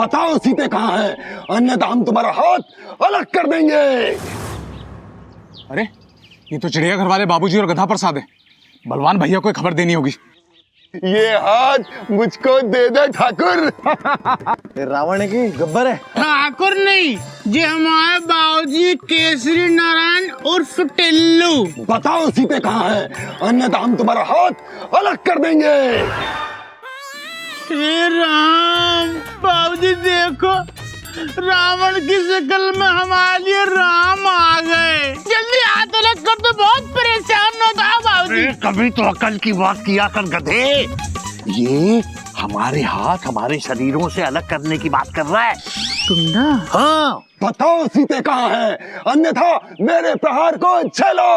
बताओ सीते कहाँ है, अन्यथा हम तुम्हारा हाथ अलग कर देंगे। अरे ये तो चिड़ियाघर वाले बाबूजी और गधा प्रसाद है। बलवान भैया को खबर देनी होगी। ये हाथ मुझको दे दे ठाकुर। रावण है कि गब्बर है? ठाकुर नहीं, ये हमारे बाबूजी केसरी नारायण उर्फ टिल्लू। बताओ सीते कहाँ है, अन्यथा हम तुम्हारा हाथ अलग कर देंगे। हे राम, बाबूजी देखो, रावण की शक्ल में हमारे लिए राम आ गए। जल्दी हाथ अलग कर दो, बहुत परेशान होता है बाबूजी। कभी तो अकल की बात किया कर गधे। ये हमारे हाथ हमारे शरीरों से अलग करने की बात कर रहा है। कुंडा? हाँ। बताओ सीते कहाँ है, अन्यथा मेरे प्रहार को झेलो।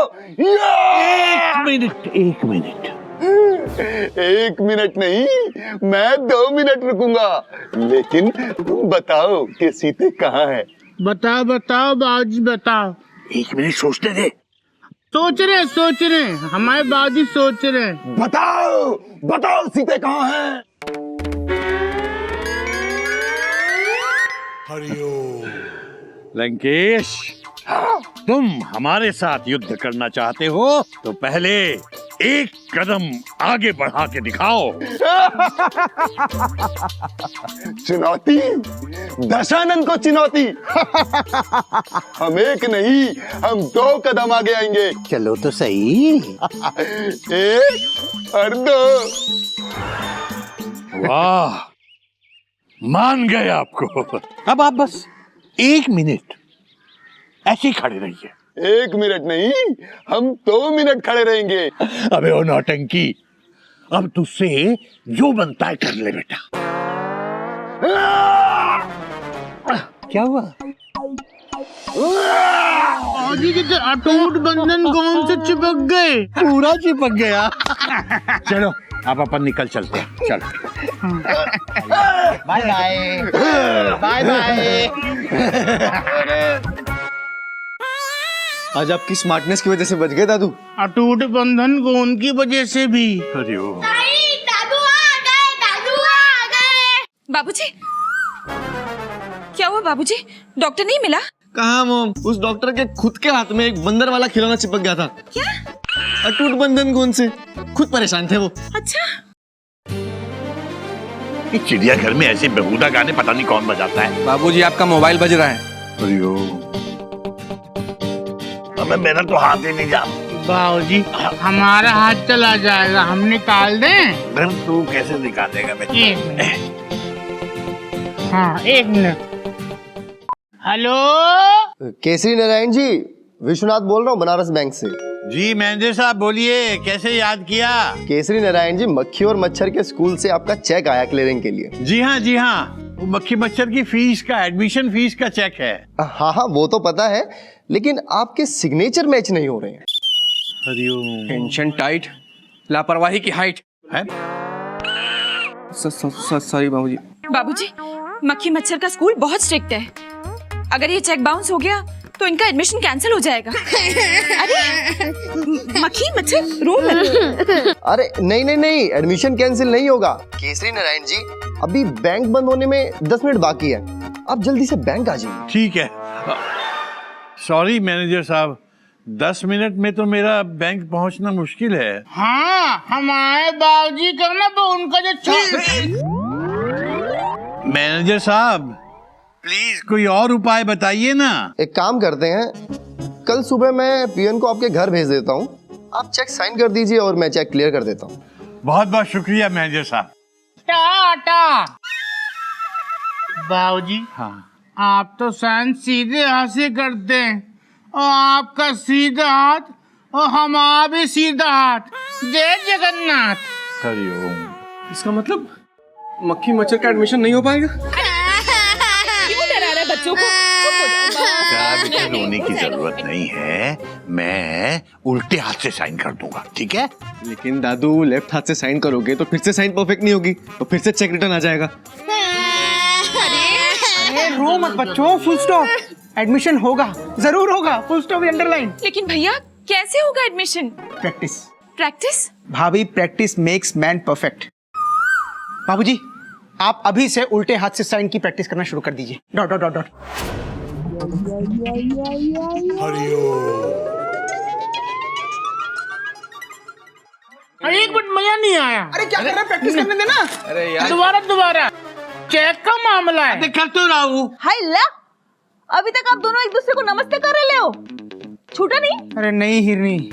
एक मिनट। एक मिनट नहीं, मैं 2 मिनट रुकूंगा, लेकिन तुम बताओ कि सीते कहाँ है। बताओ बताओ बाबूजी बताओ। 1 मिनट सोचने दे। सोच रहे, हमारे बाबूजी सोच रहे। बताओ सीते कहाँ है। लंकेश, तुम हमारे साथ युद्ध करना चाहते हो तो पहले एक कदम आगे बढ़ा के दिखाओ। चुनौती, दशानन को चुनौती। हम एक नहीं, हम 2 कदम आगे आएंगे। चलो तो सही। 1 और 2। वाह, मान गए आपको। अब आप बस 1 मिनट ऐसे ही खड़े रहिए। 1 मिनट नहीं, हम 2 मिनट खड़े रहेंगे। अबे ओ नौटंकी, अब तुझसे जो बनता है कर ले बेटा। क्या हुआ? बाबूजी के तो अटूट बंधन कौन से चिपक गए? पूरा चिपक गया। चलो अब अपन निकल चलते हैं। चलो बाय बाय। आज आपकी स्मार्टनेस की वजह से बच गए दादू। अटूट बंधन को उनकी वजह से भी। दादू आ गए। बाबूजी, क्या हुआ बाबूजी? डॉक्टर नहीं मिला? कहाँ मॉम, उस डॉक्टर के खुद के हाथ में एक बंदर वाला खिलौना चिपक गया था। क्या? अटूट बंधन गुण से खुद परेशान थे वो। अच्छा। चिड़ियाघर में ऐसे बेहुदा गाने पता नहीं कौन बजाता है। बाबूजी आपका मोबाइल बज रहा है। अबे मेरा तो हाथ ही नहीं जा। बाबूजी हमारा हाथ चला जाएगा, हम निकाल दें? फिर तू कैसे निकालेगा बेटा? 1 मिनट। हाँ 1 मिनट। हेलो, केसरी नारायण जी, विश्वनाथ बोल रहा हूँ बनारस बैंक से। जी मैनेजर साहब बोलिए, कैसे याद किया? केसरी नारायण जी, मक्खी और मच्छर के स्कूल से आपका चेक आया क्लियरिंग के लिए। जी हाँ, वो मक्खी मच्छर की फीस का, एडमिशन फीस का चेक है। हाँ वो तो पता है, लेकिन आपके सिग्नेचर मैच नहीं हो रहे हैं। टेंशन टाइट, लापरवाही की हाइट है। सॉरी बाबूजी। बाबूजी, मक्खी मच्छर का स्कूल बहुत स्ट्रिक्ट है। अगर ये चेक बाउंस हो गया तो इनका एडमिशन कैंसिल हो जाएगा। अरे मक्खी मच्छर रो मत। अरे नहीं, एडमिशन कैंसिल नहीं होगा। केसरी नारायण जी, अभी बैंक बंद होने में 10 मिनट बाकी है, आप जल्दी से बैंक आ जाइए। ठीक है। सॉरी मैनेजर साहब, 10 मिनट में तो मेरा बैंक पहुंचना मुश्किल है। हाँ हमारे बाबूजी का ना वो उनका जो मैनेजर साहब प्लीज कोई और उपाय बताइए ना। एक काम करते हैं, कल सुबह मैं पीएन को आपके घर भेज देता हूँ, आप चेक साइन कर दीजिए और मैं चेक क्लियर कर देता हूँ। बहुत बहुत शुक्रिया मैनेजर साहब। टाटा। बाबूजी हाँ, आप तो साइन सीधे हाथ से करते हैं, और आपका सीधा हाथ और हमारा भी सीधा हाथ। जय जगन्नाथ। हरिओम। इसका मतलब मक्खी मच्छर का एडमिशन नहीं हो पाएगा। क्यों डरा रहे बच्चों को? चुप हो जाओ। बेटा रोने की जरूरत नहीं है, मैं उल्टे हाथ से साइन कर दूंगा, ठीक है? लेकिन दादू लेफ्ट हाथ से साइन करोगे तो फिर से साइन परफेक्ट नहीं होगी, तो फिर से चेक रिटर्न आ जाएगा। रो मत बच्चों, फुल स्टॉप। एडमिशन होगा, जरूर होगा, फुल स्टॉप अंडरलाइन। लेकिन भैया कैसे होगा एडमिशन? Practice practice? भाभी, प्रैक्टिस मेक्स मैन परफेक्ट। बाबूजी आप अभी से उल्टे हाथ से साइन की प्रैक्टिस करना शुरू कर दीजिए। Dot dot dot dot. अरे एक मिनट, मजा नहीं आया। अरे क्या कर रहे हैं, प्रैक्टिस करने देना। दोबारा चेक का मामला है। कर तो रहा हूँ। हाय ला, अभी तक आप दोनों एक दूसरे को नमस्ते कर रहे हो, छूटा नहीं? अरे नहीं हिरनी,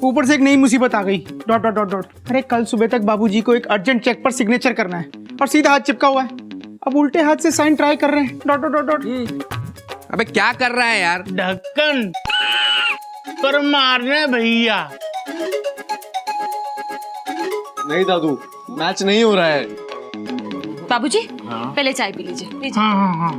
ऊपर से एक नई मुसीबत आ गई। Dot dot dot dot. अरे कल सुबह तक बाबूजी को एक अर्जेंट चेक पर सिग्नेचर करना है और सीधा हाथ चिपका हुआ है। अब उल्टे हाथ से साइन ट्राई कर रहे हैं। Dot dot dot dot. अबे क्या कर रहा है यार? ढक्कन पर मारने भैया। नहीं दादू, मैच नहीं हो रहा है। बाबूजी पहले चाय पी लीजिए, लीजिए। हाँ।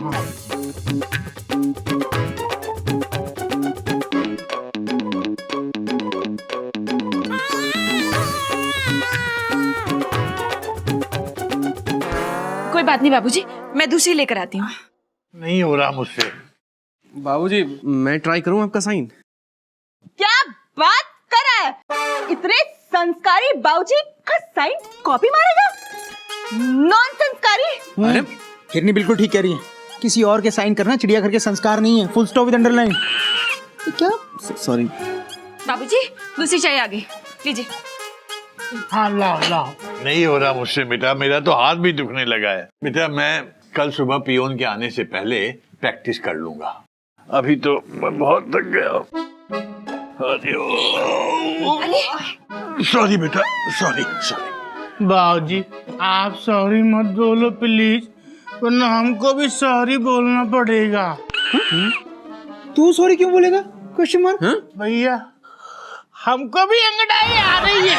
कोई बात नहीं बाबूजी, मैं दूसरी लेकर आती हूँ। नहीं हो रहा मुझसे। बाबूजी, मैं ट्राई करूं आपका साइन? क्या बात कर रहा है? इतने संस्कारी बाबूजी का साइन कॉपी मारेगा? नॉन संस्कारी। अरे हिरनी बिल्कुल ठीक कह रही है, किसी और के साइन करना चिड़ियाघर के संस्कार नहीं है। Full stop with underline. क्या? सॉरी बाबूजी दूसरी चाय आ गई, लीजिए। हाँ लाओ। नहीं हो रहा मुझसे बेटा, मेरा तो हाथ भी दुखने लगा है। बेटा मैं कल सुबह पियोन के आने से पहले प्रैक्टिस कर लूंगा। अभी तो मैं बहुत थक गया। सॉरी बेटा, सॉरी। बाबूजी आप सॉरी मत बोलो प्लीज, वरना हमको भी सॉरी बोलना पड़ेगा। तू सॉरी क्यों बोलेगा? Question mark. भैया हमको भी अंगड़ाई आ रही है।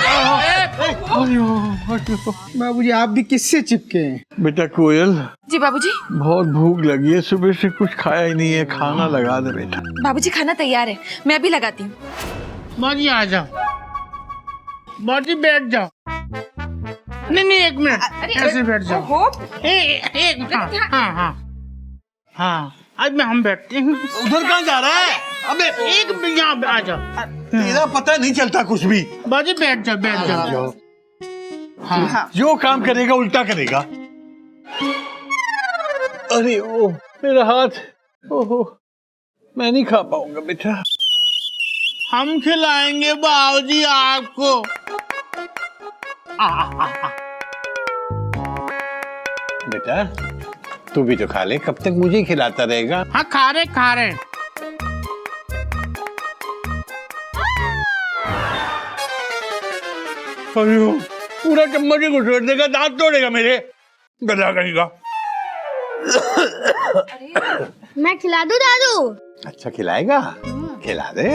बाबूजी आप भी किससे चिपके हैं? बेटा कोयल, जी बाबूजी। बहुत भूख लगी है, सुबह से कुछ खाया ही नहीं है, खाना लगा दे बेटा। बाबूजी खाना तैयार है, मैं अभी लगाती हूँ। बाबूजी आ जाओ, बाबूजी बैठ जाओ। नहीं एक मिनट, ऐसे बैठ जाओ। एक हाँ, आज में हम बैठते हैं। उधर कहाँ जा रहा है? अबे एक यहाँ आ जाओ। तेरा पता नहीं चलता कुछ भी। बाबूजी बैठ जाओ। हाँ। जो काम करेगा उल्टा करेगा। अरे ओ मेरा हाथ, ओहो मैं नहीं खा पाऊंगा बेटा। हम खिलाएंगे बाबूजी आपको। बेटा तू भी तो खा ले, कब तक मुझे खिलाता रहेगा? हाँ खा रहे। पूरा चम्मच ही घुसेड़ देगा, दांत तोड़ेगा मेरे, गधा कहेगा। मैं खिला दूं दादू? अच्छा खिलाएगा, खिला दे।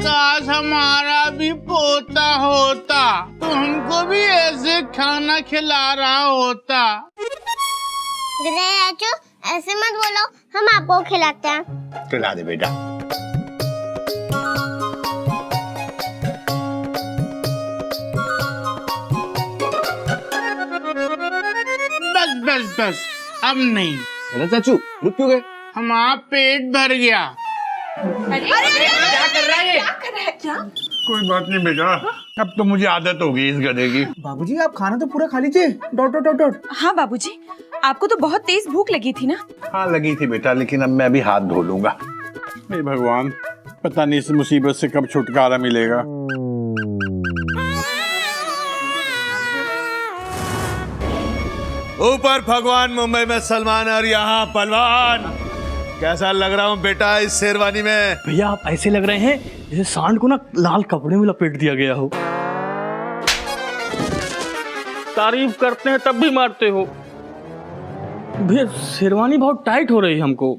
काश हमारा भी पोता होता तो हमको भी ऐसे खाना खिला रहा होता। चाचू ऐसे मत बोलो, हम आपको खिलाते हैं। खिला दे बेटा। बस अब नहीं। अरे चाचू रुक क्यों गए? हमारा पेट भर गया। अरे क्या कर रहा है? क्या? कोई बात नहीं बेटा, अब तो मुझे आदत हो गई इस गधे की। बाबूजी आप खाना तो पूरा खा लीजिए। Dot dot dot dot. हाँ बाबूजी, आपको तो बहुत तेज भूख लगी थी ना? हाँ लगी थी बेटा, लेकिन अब मैं भी हाथ धो लूंगा। हे भगवान, पता नहीं इस मुसीबत से कब छुटकारा मिलेगा। ऊपर भगवान, मुंबई में सलमान और यहाँ पहलवान। कैसा लग रहा हूँ बेटा इस शेरवानी में? भैया आप ऐसे लग रहे हैं जैसे सांड को ना लाल कपड़े में लपेट दिया गया हो। तारीफ करते हैं तब भी मारते हो। भैया शेरवानी बहुत टाइट हो रही है हमको।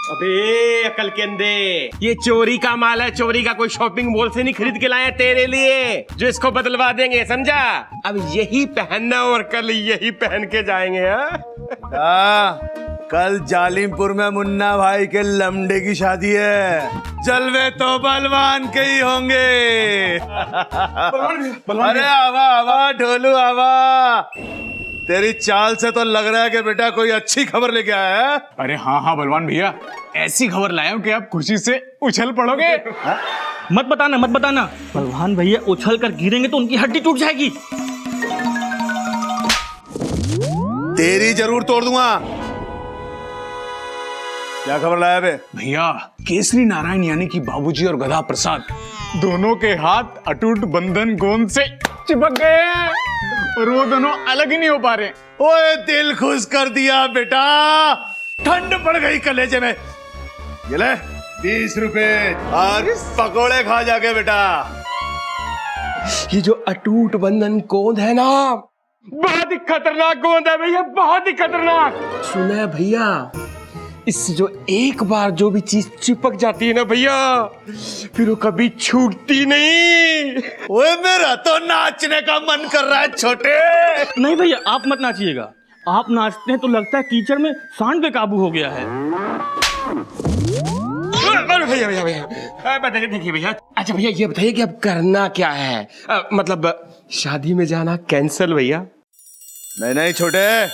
अबे अकल के अंधे, ये चोरी का माल है, चोरी का। कोई शॉपिंग मॉल से नहीं खरीद के लाया तेरे लिए जो इसको बदलवा देंगे, समझा? अब यही पहनना और कल यही पहन के जाएंगे। कल जालिमपुर में मुन्ना भाई के लमडे की शादी है, जलवे तो बलवान के ही होंगे। अरे आवा आवा ढोलू आवा, तेरी चाल से तो लग रहा है कि बेटा कोई अच्छी खबर लेके आया है। अरे हाँ बलवान भैया, ऐसी खबर लाया हूं कि आप खुशी से उछल पड़ोगे। मत बताना। बलवान भैया उछल कर गिरेंगे तो उनकी हड्डी टूट जाएगी। तेरी जरूर तोड़ दूंगा। क्या खबर लाया बे? भैया केसरी नारायण यानी कि बाबूजी और गधा प्रसाद दोनों के हाथ अटूट बंधन गोंद से चिपक गए हैं और वो दोनों अलग ही नहीं हो पा रहे। ओए दिल खुश कर दिया बेटा, ठंड पड़ गई कलेजे में। ये ले 20 रुपए और पकोड़े खा जाके बेटा। ये जो अटूट बंधन गोंद है ना, बहुत ही खतरनाक गोंद है भैया, बहुत ही खतरनाक। सुना है भैया, इससे जो एक बार जो भी चीज चिपक जाती है ना भैया, फिर वो कभी छूटती नहीं। ओए मेरा तो नाचने का मन कर रहा है छोटे। नहीं भैया आप मत नाचिएगा, आप नाचते हैं तो लगता है कीचड़ में सांड पे काबू हो गया है। भैया भैया भैया बताइए, देखिए भैया, अच्छा भैया ये बताइए कि अब करना क्या है? मतलब शादी में जाना कैंसल भैया? नहीं छोटे,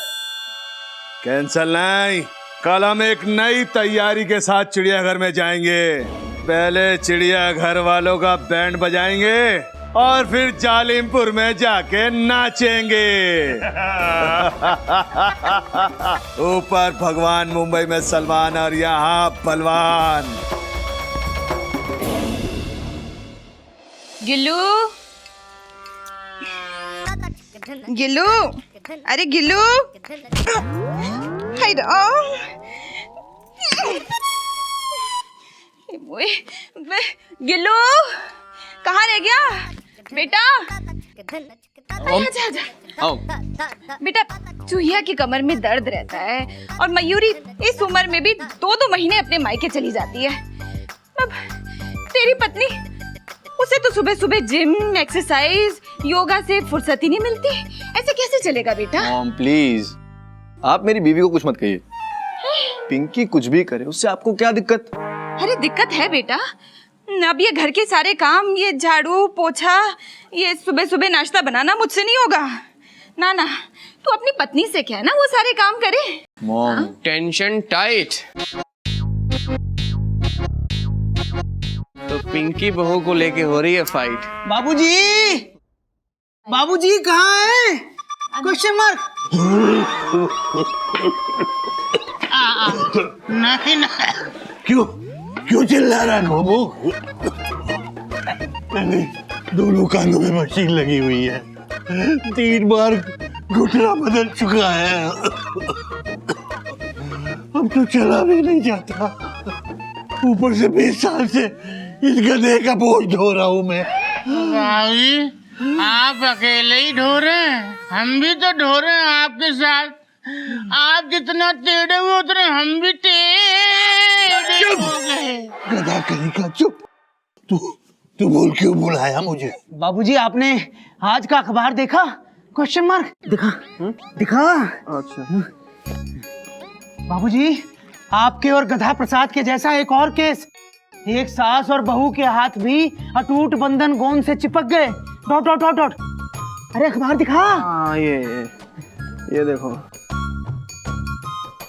कैंसल नहीं। कल हम एक नई तैयारी के साथ चिड़ियाघर में जाएंगे। पहले चिड़ियाघर वालों का बैंड बजाएंगे और फिर जालिमपुर में जाके नाचेंगे। ऊपर भगवान, मुंबई में सलमान और यहाँ बलवान। गिल्लू, गिल्लू, अरे गिल्लू, हाय राम, गिल्लू कहाँ रह गया बेटा? आजा आजा। बेटा चूहिया की कमर में दर्द रहता है और मयूरी इस उम्र में भी 2-2 महीने अपने मायके चली जाती है। अब तेरी पत्नी, उसे तो सुबह सुबह जिम, एक्सरसाइज, योगा से फुर्सत ही नहीं मिलती। ऐसे कैसे चलेगा बेटा? मॉम प्लीज, आप मेरी बीवी को कुछ मत कहिए। पिंकी कुछ भी करे, उससे आपको क्या दिक्कत? अरे दिक्कत है बेटा, अब ये घर के सारे काम, ये झाड़ू पोछा, ये सुबह सुबह नाश्ता बनाना मुझसे नहीं होगा। ना ना, तू अपनी पत्नी से कह ना वो सारे काम करे। Mom tension tight. तो पिंकी बहू को लेके हो रही है फाइट। बाबूजी, बाबूजी कहाँ है? Question mark. नहीं ना, क्यों चिल्ला रहा है बाबू? दोनों कानों में मशीन लगी हुई है, 3 बार घुटना बदल चुका है, अब तो चला भी नहीं जाता। ऊपर से 20 साल से इस गधे का बोझ ढो रहा हूँ मैं। भाई आप अकेले ही ढो रहे हैं, हम भी तो ढो रहे हैं आपके साथ। आप जितना टेढ़े हुए उतने हम भी टेढ़े हो गए। गधा कहीं का, चुप। तू बोल क्यों बुलाया मुझे? बाबूजी आपने आज का अखबार देखा? Question mark. दिखा। अच्छा बाबूजी, आपके और गधा प्रसाद के जैसा एक और केस। एक सास और बहू के हाथ भी अटूट बंधन गोंद से चिपक गए। Dot dot dot dot. अरे अखबार दिखा। हाँ ये देखो।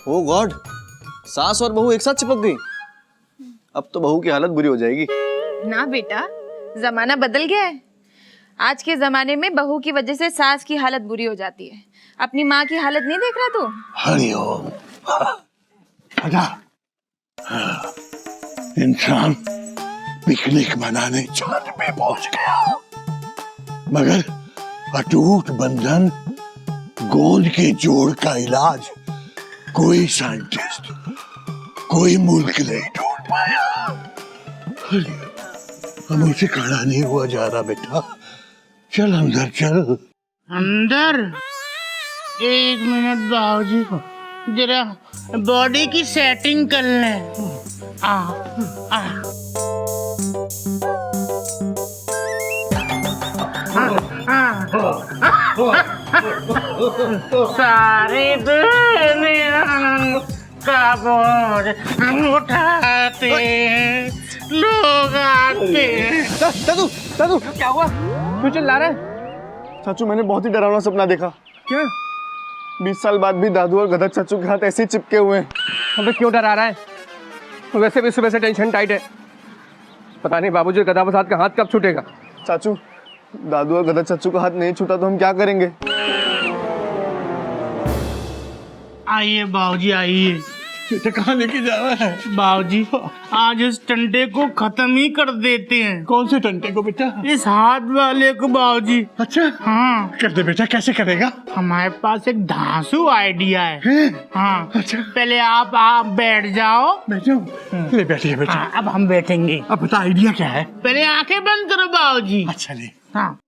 ओ गॉड, सास और बहू एक साथ चिपक गई। अब तो बहू की हालत बुरी हो जाएगी। ना बेटा, जमाना बदल गया है। आज के जमाने में बहू की वजह से सास की हालत बुरी हो जाती है। अपनी माँ की हालत नहीं देख रहा तू? हरिओम। इंसान पिकनिक मनाने चांद पे पहुंच गया, मगर अटूट बंधन गोंद के जोड़ का इलाज कोई साइंटिस्ट, कोई मुल्क नहीं ढूंढ पाया। हम उसे खड़ा नहीं हुआ जा रहा बेटा। चल अंदर चल। अंदर? 1 मिनट बाबूजी, जरा बॉडी की सेटिंग कर लें। सारे दुनिया का बोझ हम उठाते हैं, लोग आते हैं। दादू क्या हुआ? क्यों चिल्ला रहे? चाचू, मैंने बहुत ही डरावना सपना देखा। क्या? 20 साल बाद भी दादू और गधा चाचू के हाथ ऐसे ही चिपके हुए हैं। हमें क्यों डरा रहा है? वैसे भी सुबह से टेंशन टाइट है। पता नहीं बाबूजी और गधा प्रसाद का हाथ कब छूटेगा। चाचू, दादू और गधा चाचू का हाथ नहीं छूटा तो हम क्या करेंगे? आइए बाबूजी आइए। बेटा कहाँ लेके जा रहा है? बाबूजी आज इस टंटे को खत्म ही कर देते हैं। कौन से टंटे को बेटा? इस हाथ वाले को बाबूजी। अच्छा हाँ कर दे बेटा। कैसे करेगा? हमारे पास एक धांसू आइडिया है। हाँ अच्छा पहले आप बैठ जाओ। बैठ जाओ। ले बैठिए बेटा। हाँ, अब हम बैठेंगे। अब बता आइडिया क्या है? पहले आंखें बंद करो बाबूजी। अच्छा ले। हाँ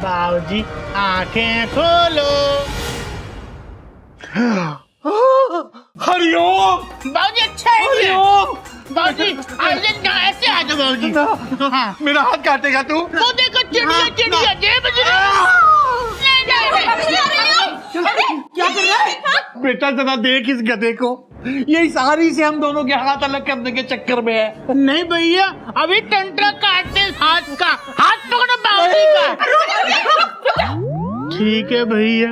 बाबूजी आंखें खोलो। हरिओम। बाबूजी अच्छा है। बाबूजी ऐसे आ जाओ बाबूजी। हाँ मेरा हाथ काटेगा तू? वो देखो चिड़िया चिड़िया जय बजरंग। क्या कर रहा है? बेटा जरा देख इस गधे को। ये इस आरी से हम दोनों के हाथ अलग करने के चक्कर में है। नहीं भैया अभी टंटा काटते हाथ का। हाथ पकड़ो बाबूजी का। ठीक है भैया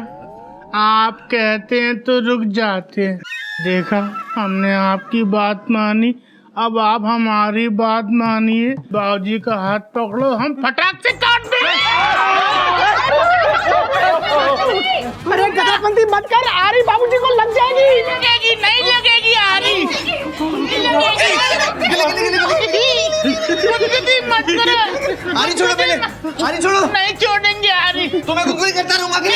आप कहते हैं तो रुक जाते हैं। देखा हमने आपकी बात मानी, अब आप हमारी बात मानिए। बाबूजी का हाथ पकड़ो हम फटाक से काट देंगे। अरे गधापंती मत कर, आरी बाबूजी को लग जाएगी। लगेगी नहीं लगेगी आरी। मत करो आरी छोड़ो पहले। आरी छोड़ो। नहीं छोड़ेंगे आरी। तो मैं कुकुरी करता रहूंगा कि?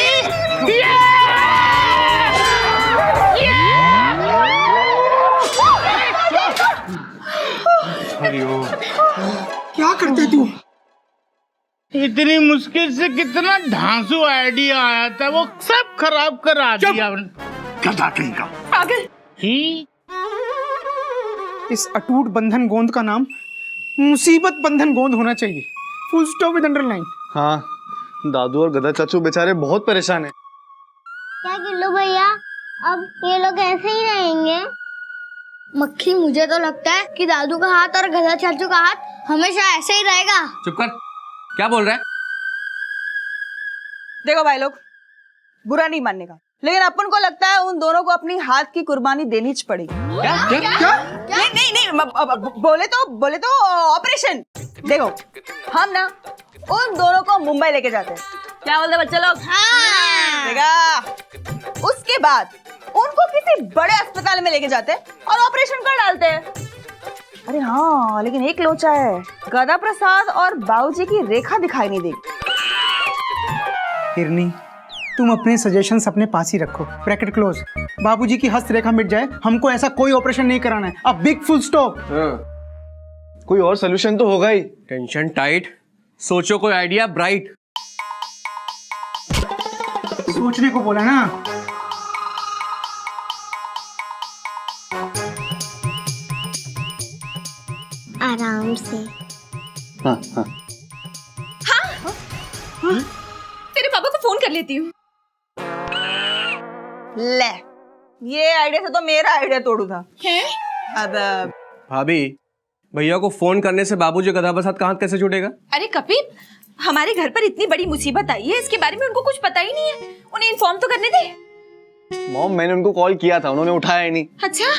क्या करते तू? इतनी मुश्किल से कितना धांसू आइडिया आया था वो सब खराब करा दिया। गधा कहीं का। पागल। ही इस अटूट बंधन गोंद का नाम मुसीबत बंधन गोंद होना चाहिए। Full stop with underline. हाँ दादू और गधा चाचू बेचारे बहुत परेशान हैं। क्या गिल्लू भैया अब ये लोग ऐसे ही रहेंगे? मक्खी मुझे तो लगता है कि दादू का हाथ और गधा चाचू का हाथ हमेशा ऐसे ही रहेगा। चुप कर। क्या बोल रहा है? देखो भाई लोग बुरा नहीं मानने का, लेकिन अपन को लगता है उन दोनों को अपनी हाथ की कुर्बानी देनी पड़ेगी। नहीं बोले तो ऑपरेशन। देखो हम ना उन दोनों को मुंबई लेके जाते हैं। क्या बोलते बच्चे लोग? देखा उसके बाद उनको किसी बड़े अस्पताल में लेके जाते हैं और ऑपरेशन कर डालते हैं। अरे हाँ लेकिन एक लोचा है, गदा प्रसाद और बाबूजी की रेखा दिखाई नहीं देगी। हिरनी तुम अपने सजेशंस अपने पास ही रखो। Bracket close. बाबूजी की हस्तरेखा मिट जाए, हमको ऐसा कोई ऑपरेशन नहीं कराना है। अब बिग फुल स्टॉप। कोई और सोल्यूशन तो होगा ही। टेंशन टाइट, सोचो कोई आइडिया ब्राइट। सोचने को बोला ना। आराम से। तेरे पापा को फोन कर लेती हूँ। ले ये आइडिया से तो मेरा आइडिया तोड़ू था। अब भाभी भैया को फोन करने से बाबूजी गधा प्रसाद का हाथ कैसे छूटेगा? अरे कपिल हमारे घर पर इतनी बड़ी मुसीबत आई है, इसके बारे में उनको कुछ पता ही नहीं है। उन्हें इन्फॉर्म तो करने दे। मॉम मैंने उनको कॉल किया था, उन्होंने उठाया ही नहीं। अच्छा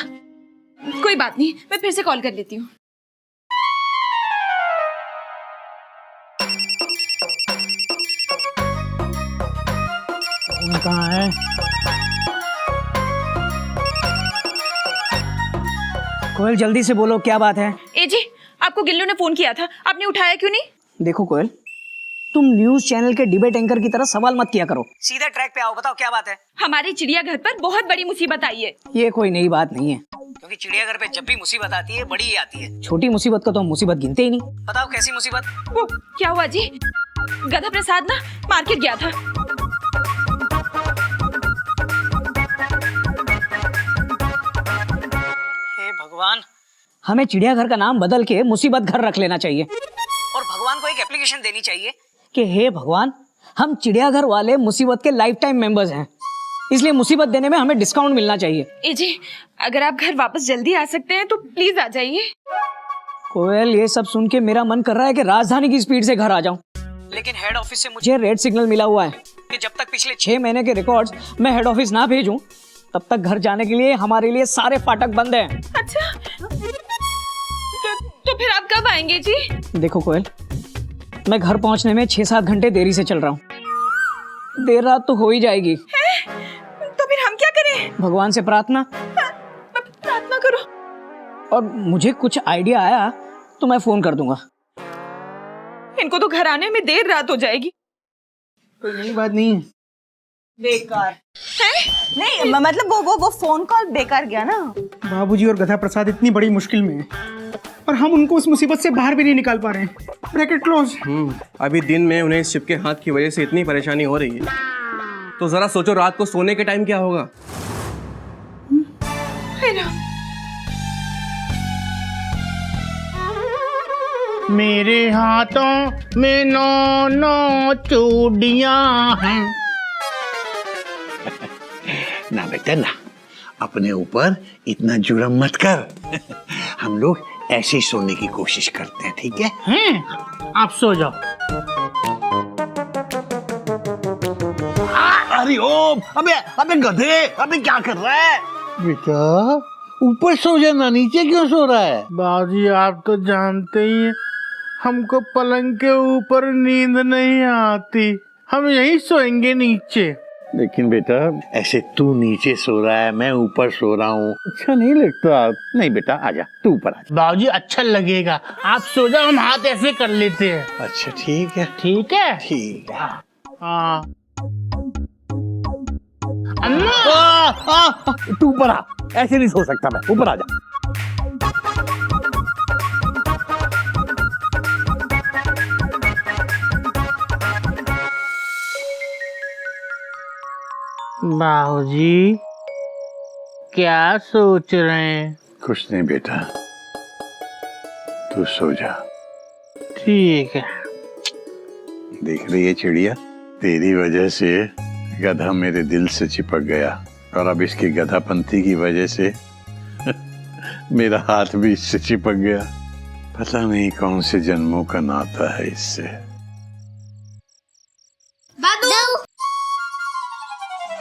कोई बात नहीं, मैं फिर से कॉल कर लेती हूँ। कहाँ है? कोयल जल्दी से बोलो क्या बात है? ए जी आपको गिल्लू ने फोन किया था, आपने उठाया क्यों नहीं? देखो कोयल तुम न्यूज चैनल के डिबेट एंकर की तरह सवाल मत किया करो, सीधा ट्रैक पे आओ। बताओ क्या बात है? हमारे चिड़ियाघर पर बहुत बड़ी मुसीबत आई है। ये कोई नई बात नहीं है, क्योंकि चिड़ियाघर पे जब भी मुसीबत आती है बड़ी ही आती है। छोटी मुसीबत को तो हम मुसीबत गिनते ही नहीं। बताओ कैसी मुसीबत? वो क्या हुआ जी? गधा प्रसाद ना मार्केट गया था। हे भगवान, हमें चिड़ियाघर का नाम बदल के मुसीबत घर रख लेना चाहिए और भगवान को एक एप्लीकेशन देनी चाहिए कि हे भगवान हम चिड़ियाघर वाले मुसीबत के लाइफ टाइम मेंबर्स हैं, इसलिए मुसीबत देने में हमें डिस्काउंट मिलना चाहिए। ए जी अगर आप घर वापस जल्दी आ सकते हैं तो प्लीज आ जाइए। कोयल ये सब सुन के मेरा मन कर रहा है कि राजधानी की स्पीड से घर आ जाऊं, लेकिन हेड ऑफिस से मुझे रेड सिग्नल मिला हुआ है कि जब तक पिछले 6 महीने के रिकॉर्ड्स मैं हेड ऑफिस ना भेजूं तब तक घर जाने के लिए हमारे लिए सारे फाटक बंद हैं। अच्छा तो फिर आप कब आएंगे जी? देखो कोयल मैं घर पहुंचने में 6-7 घंटे देरी से चल रहा हूँ, देर रात तो हो ही जाएगी। तो फिर हम क्या करें? भगवान से प्रार्थना। प्रार्थना करो। और मुझे कुछ आइडिया आया तो मैं फोन कर दूंगा। इनको तो घर आने में देर रात हो जाएगी। कोई नई बात नहीं है। बेकार है? नहीं मतलब वो फोन कॉल बेकार गया ना। बाबूजी और गधा प्रसाद इतनी बड़ी मुश्किल में है और हम उनको उस मुसीबत से बाहर भी नहीं निकाल पा रहे हैं। Bracket close. अभी दिन में उन्हें इस चिप के हाथ की वजह से इतनी परेशानी हो रही है, तो जरा सोचो रात को सोने के टाइम क्या होगा। मेरे हाथों में 9 चूड़ियां हैं। ना बेटा ना, अपने ऊपर इतना जुर्म मत कर। हम लोग ऐसे ही सोने की कोशिश करते हैं, ठीक है? हैं? आप सो जाओ। अरे ओम, अबे गधे, अबे क्या कर रहा है? बेटा ऊपर सो जाना, नीचे क्यों सो रहा है? बाबूजी आप तो जानते ही हैं, हमको पलंग के ऊपर नींद नहीं आती, हम यहीं सोएंगे नीचे। लेकिन बेटा ऐसे तू नीचे सो रहा है, मैं ऊपर सो रहा हूँ, अच्छा नहीं लगता। नहीं बेटा आजा, तू ऊपर आजा। बाबूजी अच्छा लगेगा, आप सो जाओ, हम हाथ ऐसे कर लेते हैं। अच्छा ठीक है, ठीक है? ठीक है। हाँ अम्मा, तू ऊपर आ, ऐसे नहीं सो सकता मैं, ऊपर आजा। बाबूजी क्या सोच रहे हैं? कुछ नहीं बेटा, तू सो जा। ठीक है। देख रही है चिड़िया, तेरी वजह से गधा मेरे दिल से चिपक गया और अब इसकी गधापंथी की वजह से मेरा हाथ भी इससे चिपक गया। पता नहीं कौन से जन्मों का नाता है इससे। दादू।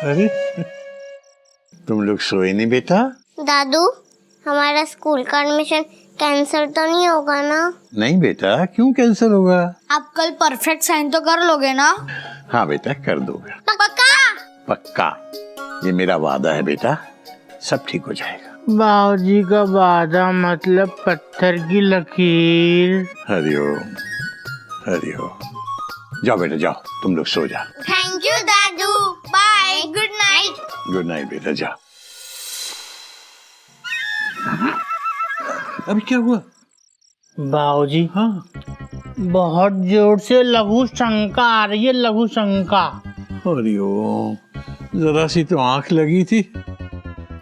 अरे तुम लोग सोए नहीं बेटा? दादू हमारा स्कूल का एडमिशन कैंसिल तो नहीं होगा ना? नहीं बेटा, क्यों कैंसिल होगा? आप कल परफेक्ट साइन तो कर लोगे ना? हाँ बेटा कर दूंगा। पक्का? पक्का, ये मेरा वादा है बेटा, सब ठीक हो जाएगा। बाबूजी का वादा मतलब पत्थर की लकीर। हरिओम हरिओम। जाओ बेटा जाओ, तुम लोग सो जाओ। थैंक यू दादू, bye, good night. Good night बेटा, जाओ। अभी क्या हुआ? बाबूजी हाँ, बहुत जोर से लघु शंका आ रही है, लघु शंका। हरिओम, जरा सी तो आंख लगी थी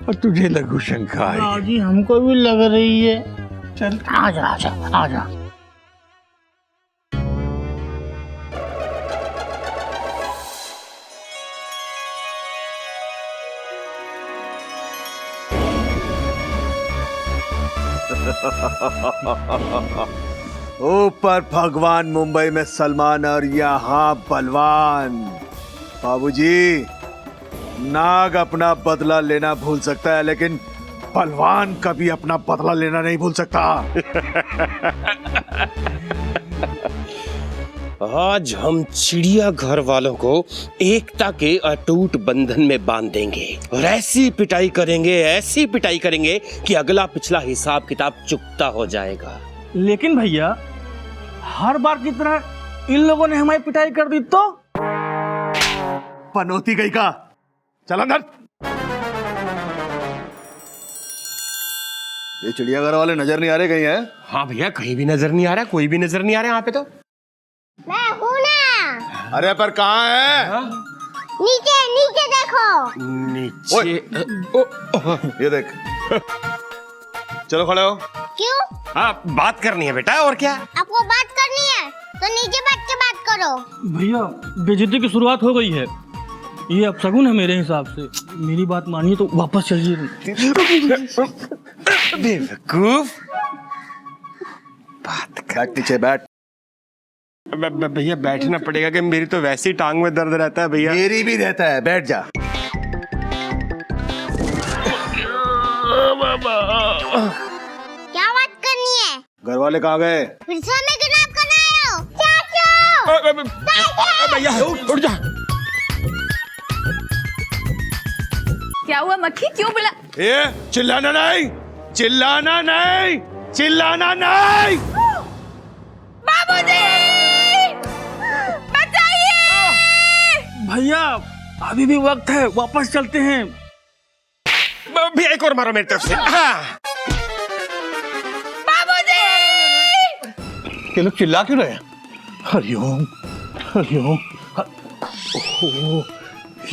और तुझे लघु शंका आई। बाबूजी हमको भी लग रही है। चल आजा आजा आजा। ऊपर भगवान, मुंबई में सलमान और यहाँ बलवान। बाबूजी, नाग अपना बदला लेना भूल सकता है, लेकिन बलवान कभी अपना बदला लेना नहीं भूल सकता। आज हम चिड़िया घर वालों को एकता के अटूट बंधन में बांध देंगे और ऐसी पिटाई करेंगे कि अगला पिछला हिसाब किताब चुकता हो जाएगा। लेकिन भैया हर बार की तरह इन लोगों ने हमारी पिटाई कर दी तो? पनौती गई का, चल अंदर। ये चिड़ियाघर वाले नजर नहीं आ रहे कहीं है? हाँ भैया, कहीं भी नजर नहीं आ रहा, कोई भी नजर नहीं आ रहा यहाँ पे तो। मैं हूँ ना। अरे पर कहाँ है? नीचे नीचे देखो। नीचे? ये देख। चलो खड़े हो। क्यों? हाँ बात करनी है बेटा, और क्या? आपको बात करनी है तो नीचे बैठ के बात करो। भैया बेइज्जती की शुरुआत हो गई है, ये अब शगुन है मेरे हिसाब से। मेरी बात मानिए तो वापस चलिए। बेवकूफ, बात कर। पीछे बैठ। भैया बैठना पड़ेगा कि मेरी तो वैसे ही टांग में दर्द रहता है भैया। मेरी भी रहता है, बैठ जा। क्या बात करनी है? घर वाले कहाँ गए? फिर से हमें किडनैप करना आए हो? चाचू! भैया उठ जा। क्या हुआ मक्खी, क्यों बुला? ये चिल्लाना नहीं, चिल्लाना नहीं, चिल्लाना नहीं। बाबूजी, बचाइए! भैया अभी भी वक्त है, वापस चलते हैं। भैया एक और मारो मेरी तरफ से। हाँ। बाबूजी! ये लोग चिल्ला क्यों रहे हैं? हरिओम, हरिओम। ओहो,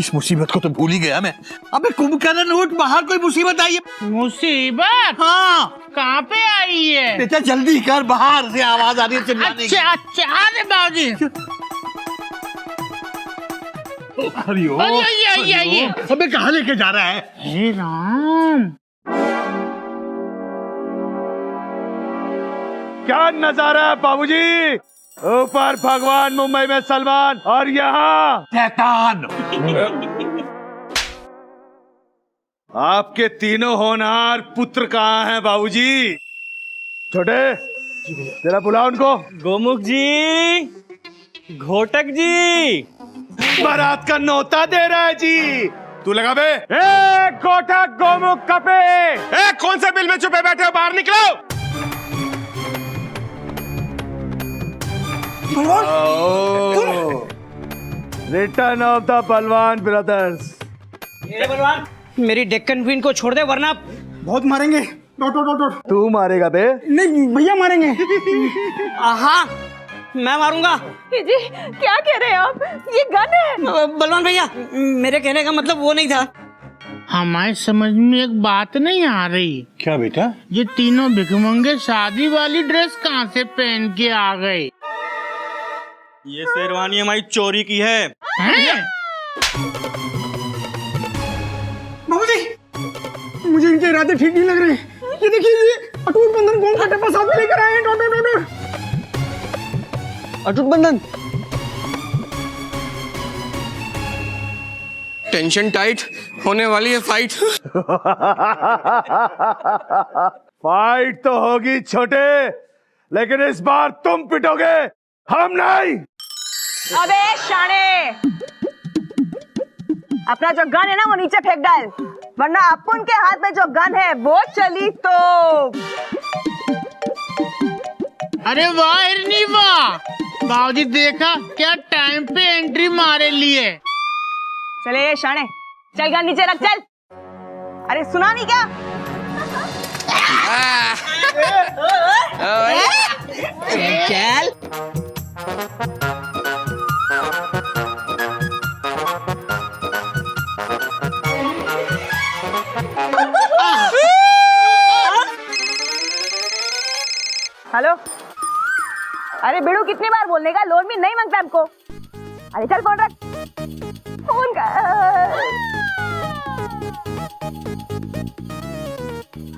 इस मुसीबत को तो भूल ही गया मैं। अबे कुंभकर्ण उठ, बाहर कोई मुसीबत आई है। मुसीबत? हाँ, कहाँ पे आई है? बेटा जल्दी कर, बाहर से आवाज आ रही है चिल्लाने की। अच्छा अरे बाबूजी, हरिओम, आइए। अबे कहाँ लेके जा रहा है? हे राम, क्या नजारा है बाबूजी। ऊपर भगवान, मुंबई में सलमान और यहाँ शैतान। आपके तीनों होनहार पुत्र कहाँ हैं बाबूजी? छोटे, जरा बुलाओ उनको। गोमुख जी, घोटक जी, बारात का न्योता दे रहा है जी। तू लगा बे। घोटक, गोमुख, कपे, कौन सा बिल में छुपे बैठे हो, बाहर निकलो। रिटर्न ऑफ द बलवान ब्रदर्स। बलवान, मेरी डेक्कन क्वीन को छोड़ दे वरना बहुत मारेंगे। Dot dot dot. तू मारेगा बे? नहीं भैया मारेंगे। हाँ मैं मारूंगा। जी क्या कह रहे हैं आप? ये गन है। बलवान भैया, मेरे कहने का मतलब वो नहीं था। हमारी समझ में एक बात नहीं आ रही। क्या बेटा? ये तीनों भिखमंगे शादी वाली ड्रेस कहाँ से पहन के आ गए? ये शेरवानी हमारी चोरी की है। बाबूजी, मुझे इनके इरादे ठीक नहीं लग रहे। ये देखिए, ये अटूट बंधन गोंद का टप्पा साथ में लेकर आए हैं। Dot dot dot. अटूट बंधन। टेंशन टाइट, होने वाली है फाइट। फाइट तो होगी छोटे, लेकिन इस बार तुम पिटोगे, हम नहीं। अबे शाणे, अपना जो गन है ना वो नीचे फेंक डाल, वरना अपन के हाथ में जो गन है वो चली तो। अरे वाह हिरनी वाह, बाबूजी देखा क्या टाइम पे एंट्री मारे लिए। चले ये शाणे, चल गन नीचे रख, चल। अरे सुना नहीं क्या? चल। हेलो, अरे बेड़ू कितनी बार बोलने का, लोन भी नहीं मांगता हमको। अरे चल फोन रख, फोन का।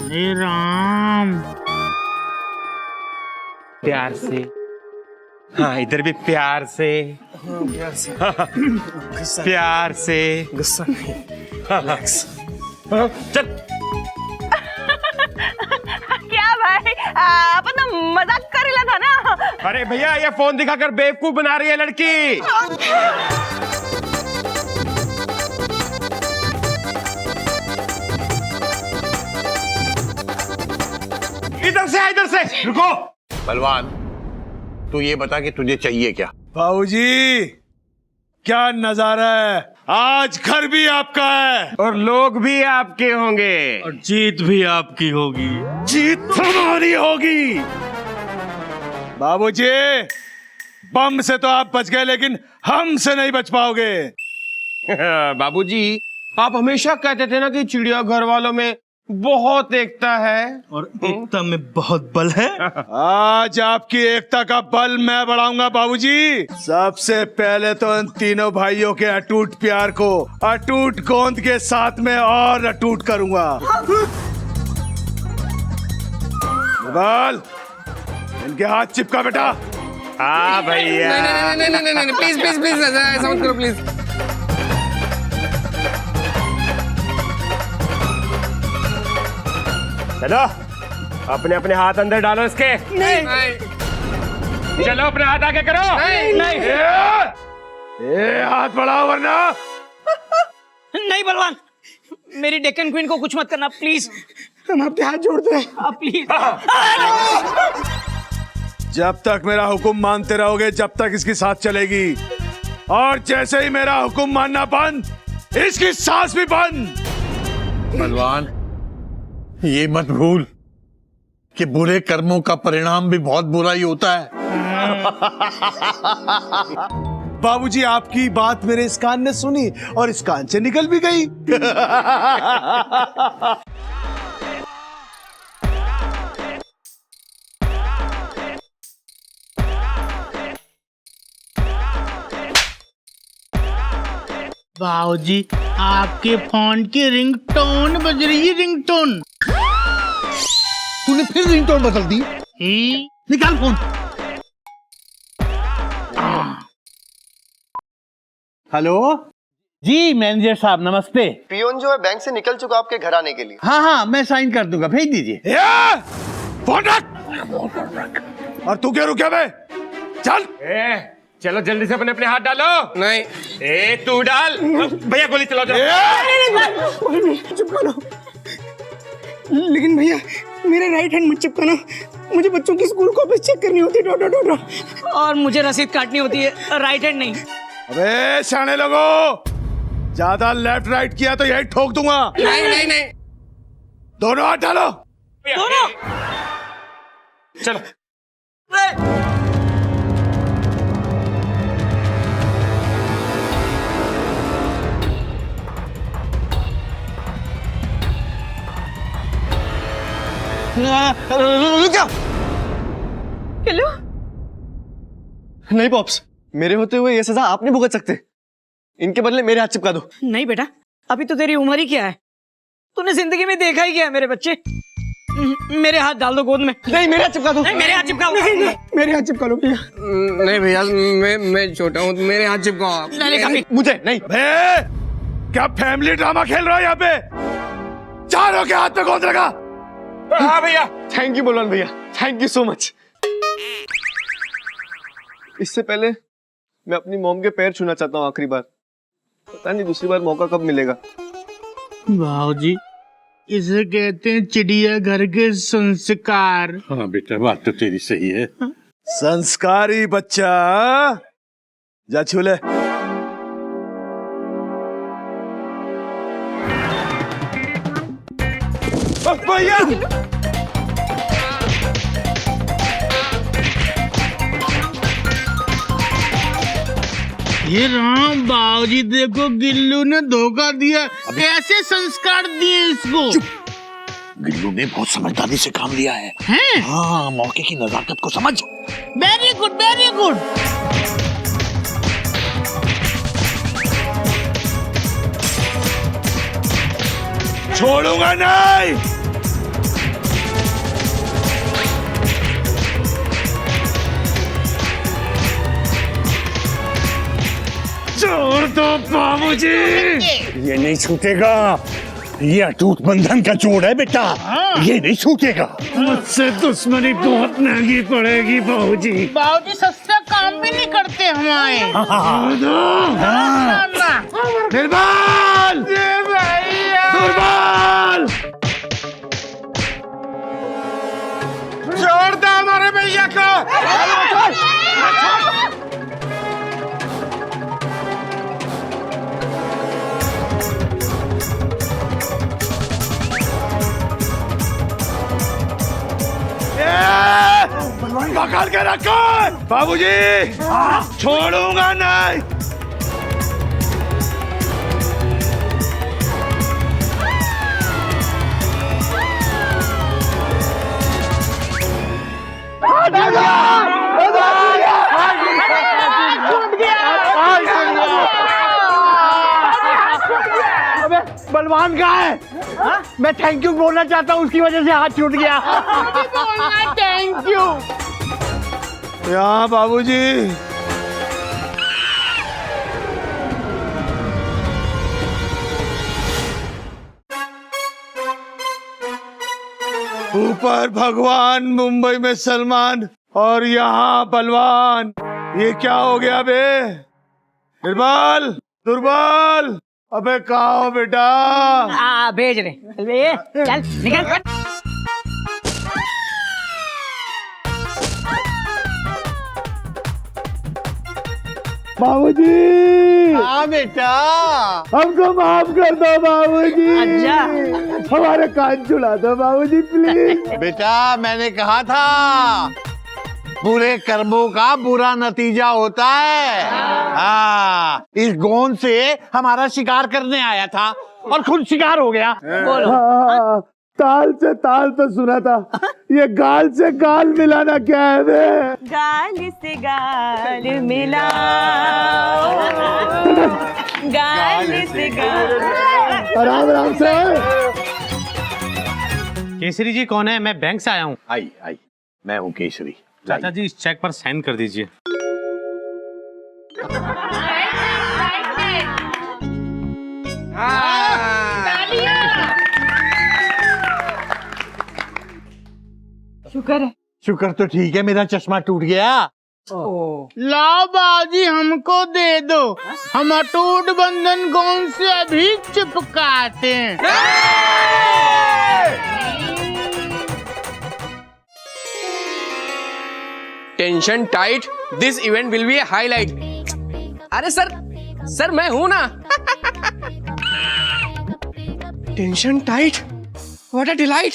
हे राम, प्यार से। हाँ इधर भी प्यार से। प्यार से। गुस्सा नहीं। चल। क्या भाई, अपन तो मजाक कर रहा था ना। अरे भैया, ये फोन दिखाकर बेवकूफ बना रही है लड़की। इधर से, इधर से। रुको बलवान, तू ये बता कि तुझे चाहिए क्या? बाबूजी, क्या नजारा है। आज घर भी आपका है और लोग भी आपके होंगे और जीत भी आपकी होगी। जीत हमारी होगी। बाबूजी, बम से तो आप बच गए, लेकिन हमसे नहीं बच पाओगे। बाबूजी, आप हमेशा कहते थे ना कि चिड़ियाघर वालों में बहुत एकता है और एकता में बहुत बल है। आज आपकी एकता का बल मैं बढ़ाऊंगा बाबूजी। सबसे पहले तो इन तीनों भाइयों के अटूट प्यार को अटूट गोंद के साथ में और अटूट करूंगा। मुगल, इनके हाथ चिपका बेटा। हाँ भैया। नहीं, प्लीज प्लीज प्लीज ऐसा मत करो प्लीज। चलो, अपने अपने हाथ अंदर डालो इसके। नहीं। चलो अपने हाथ आगे करो। नहीं। ये हाथ बढ़ाओ वरना। नहीं बलवान, मेरी डेक्कन क्वीन को कुछ मत करना प्लीज। हम आपके हाथ जोड़ते हैं, आप प्लीज। जब तक मेरा हुक्म मानते रहोगे जब तक इसकी सांस चलेगी, और जैसे ही मेरा हुक्म मानना बंद, इसकी सांस भी बंद। बलवान, ये मत भूल कि बुरे कर्मों का परिणाम भी बहुत बुरा ही होता है। बाबूजी, आपकी बात मेरे इस कान ने सुनी और इस कान से निकल भी गई। बाबूजी, आपके फोन की रिंगटोन बज रही है, रिंगटोन। तूने फिर रिंगटोन बदल दी? निकाल फोन। हेलो जी, मैनेजर साहब नमस्ते। पियोन जो है बैंक से निकल चुका आपके घर आने के लिए। हाँ हाँ, मैं साइन कर दूंगा, भेज दीजिए। फोन रख। और तू क्या रुके बे? चल। चलो जल्दी से अपने हाथ डालो। नहीं, तू डाल। भैया गोली चलाओ। चुप करो। लेकिन भैया मेरा राइट हैंड मत चिपकाना, मुझे बच्चों की स्कूल कॉपीज चेक करनी होती है। और मुझे रसीद काटनी होती है, राइट हैंड नहीं। अबे शाने लोगो, ज्यादा लेफ्ट राइट किया तो यही ठोक दूंगा। नहीं। दोनों हाथ डालो। दोनों। चलो। हेलो। नहीं पॉप्स, मेरे होते हुए ये सजा आप नहीं भुगत सकते। इनके बदले मेरे हाथ चिपका दो। नहीं बेटा, अभी तो तेरी उम्र ही क्या है, तूने जिंदगी में देखा ही क्या है मेरे बच्चे। मेरे हाथ डाल दो गोद में। नहीं, मेरे हाथ चिपका दो। नहीं, मेरे हाथ चिपकाओ। मेरे हाथ चिपका लो भैया। नहीं भैया, मैं छोटा हूँ, मेरे हाथ चिपकाओ आप। मुझे नहीं। क्या फैमिली ड्रामा खेल रहा है यहाँ पे? चारों के हाथ पे गोद लगा। हाँ भैया। थैंक यू बलवान भैया, थैंक यू सो मच। इससे पहले मैं अपनी मॉम के पैर छूना चाहता हूँ आखिरी बार। पता नहीं दूसरी बार मौका कब मिलेगा। बाबूजी, इसे कहते हैं चिड़िया घर के संस्कार। हाँ बेटा, बात तो तेरी सही है। संस्कारी बच्चा, जा छू ले। भैया, ये राम बाबूजी, देखो गिल्लू ने धोखा दिया। कैसे संस्कार दिए इसको? गिल्लू ने बहुत समझदारी से काम लिया है। हैं? हाँ, मौके की नजाकत को समझ। Very good, very good. छोड़ूंगा नहीं। छोड़ दो बाबूजी, ये नहीं छूटेगा। ये अटूट बंधन का जोड़ है बेटा, ये नहीं छूटेगा। मुझसे दुश्मनी बहुत महंगी पड़ेगी बाबूजी। बाबूजी सस्ता काम भी नहीं करते हमारे। निर्मल, दुर्बल, छोड़ दो हमारे भैया को। पकड़ के रखो बाबूजी, छोड़ूंगा नहीं। बलवान कहाँ है? मैं थैंक यू बोलना चाहता हूँ, उसकी वजह से हाथ छूट गया। Thank you. यहाँ बाबूजी। ऊपर भगवान, मुंबई में सलमान और यहाँ बलवान। ये क्या हो गया बे? निर्बल, दुर्बल, अबे कहाँ हो बेटा? भेज रहे ले चल निकल। बाबूजी, हाँ बेटा, हमको माफ कर दो बाबूजी। अच्छा। हमारे कान छुड़ा दो बाबूजी प्लीज। बेटा मैंने कहा था बुरे कर्मों का बुरा नतीजा होता है। हाँ, इस गोंद से हमारा शिकार करने आया था और खुद शिकार हो गया। हाँ, ताल से ताल तो सुना था, ये गाल से गाल मिलाना क्या है बे? गाल से गाल मिला, गाल से गाल। आराम आराम से। केसरी जी कौन है? मैं बैंक से आया हूँ। आई आई, मैं हूँ केसरी। चाचा जी इस चेक पर साइन कर दीजिए। शुक्र है। शुक्र तो ठीक है, मेरा चश्मा टूट गया। लाओ बाजी हमको दे दो, हम अटूट बंधन गोंद से अभी चिपकाते हैं। Tension tight, this event will be A highlight. अरे सर मैं हूं ना। Tension tight, what a delight.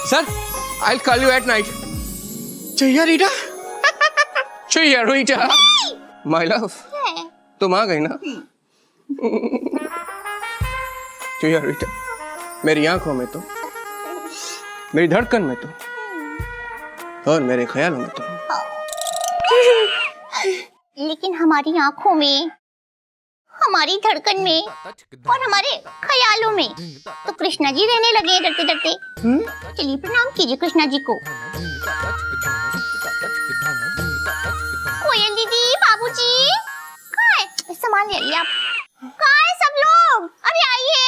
Sir I call you at night. चाहिए रीटा? चाहिए रीटा? माय लव, तुम आ गई ना? चाहिए रीटा? मेरी आंखों में तो, मेरी धड़कन में तो, और मेरे ख्यालों में तो। लेकिन हमारी आंखों में, हमारी धड़कन में और हमारे ख्यालों में तो कृष्णा जी रहने लगे हैं डरते डरते। चलिए प्रणाम कीजिए कृष्णा जी को। कोयल दीदी, बाबूजी, कहाँ है? सामान ले आइए आप। कहाँ है सब लोग? अरे आइए,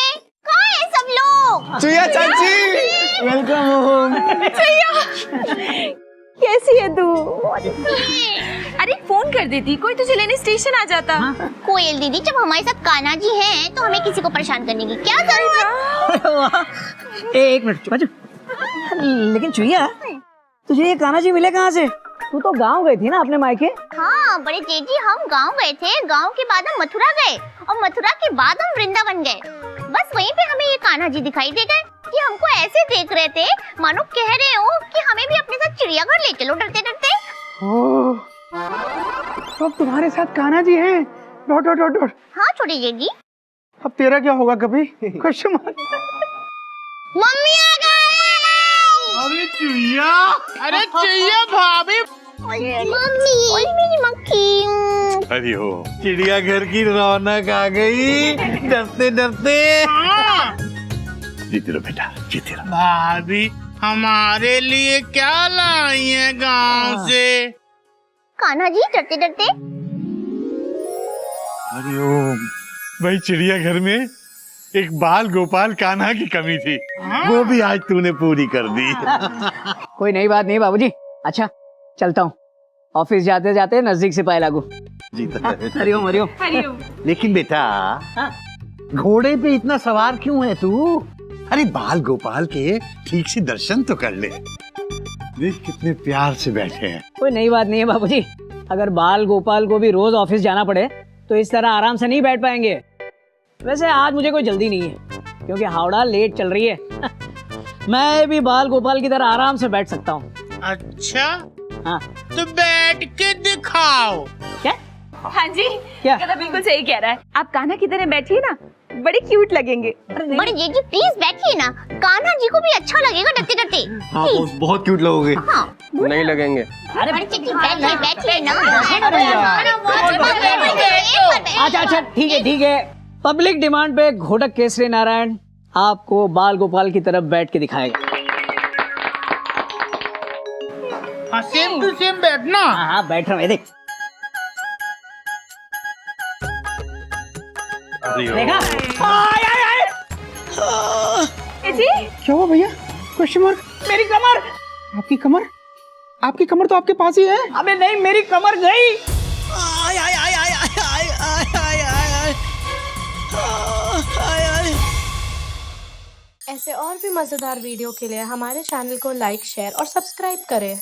कहाँ है सब लोग? चुया चाची, वेलकम होम। कैसी है तू? अरे फोन कर देती, कोई तुझे लेने स्टेशन आ जाता। कोयल दीदी, जब हमारे साथ कान्हा जी हैं तो हमें किसी को परेशान करने की क्या जरूरत? एक मिनट चुप चुप। लेकिन चुईया, तुझे ये कान्हा जी मिले कहाँ से? तू तो गांव गई थी ना अपने मायके? हाँ बड़े जेठी, हम गांव गए थे, गांव के बाद हम मथुरा गए और मथुरा के बाद हम वृंदावन गए। बस वहीं पे हमें ये कान्हा जी दिखाई दे गए कि हमको ऐसे देख रहे थे मानो कह रहे हो कि हमें भी अपने साथ चिड़ियाघर ले चलो डरते डरते। तो अब तुम्हारे साथ कान्हा जी हैं? Dot dot dot dot. हाँ छोटी जेठी। अब तेरा क्या होगा कभी? Question mark. मम्मी आ गए। अरे चुईया, अरे चाहिए भाभी। मम्मी, ओए मेरी मक्खी। अरे हो, चिड़ियाघर की रौनक आ गई डरते डरते। जीते रहो बेटा, जीते रहो। भाभी हमारे लिए क्या लाई है गांव से? कान्हा जी डरते डरते। हरिओम। भाई चिड़ियाघर में एक बाल गोपाल कान्हा की कमी थी, वो भी आज तूने पूरी कर दी। कोई नई बात नहीं बाबूजी। अच्छा चलता हूँ, ऑफिस जाते जाते नजदीक से पाए लागू। जीता है। हरिओम हरिओम। लेकिन बेटा, घोड़े पे इतना सवार क्यों है तू? अरे बाल गोपाल के ठीक से दर्शन तो कर ले। देख कितने प्यार से बैठे हैं। कोई नई बात नहीं है बाबूजी। अगर बाल गोपाल को भी रोज ऑफिस जाना पड़े तो इस तरह आराम से नहीं बैठ पाएंगे। वैसे आज मुझे कोई जल्दी नहीं है क्योंकि हावड़ा लेट चल रही है। मैं भी बाल गोपाल की तरह आराम से बैठ सकता हूँ। अच्छा हाँ। तो बैठ के दिखाओ। क्या? हाँ जी, क्या? गधा बिल्कुल सही कह रहा है। आप कान्हा की तरह बैठिए ना, बड़े क्यूट लगेंगे। बड़े जेठी प्लीज बैठिए ना, कान्हा जी को भी अच्छा लगेगा डरते डरते। हाँ बहुत क्यूट लगोगे। हाँ नहीं लगेंगे। अरे जेठी बैठिए बैठिए ना। अच्छा अच्छा ठीक है। पब्लिक डिमांड पे घोटक केसरी नारायण आपको बाल गोपाल की तरफ बैठ के दिखाएगा। हाँ सेम टू सेम बैठना। हाँ बैठ रहा हूँ, देख देखा? आय, आय, आय। जी क्या हुआ भैया? Question mark. मेरी कमर। आपकी कमर? आपकी कमर तो आपके पास ही है। अबे नहीं, मेरी कमर गई। आय आय आय आय आय आय आय आय आय आय आय। ऐसे और भी मजेदार वीडियो के लिए हमारे चैनल को लाइक, शेयर और सब्सक्राइब करें।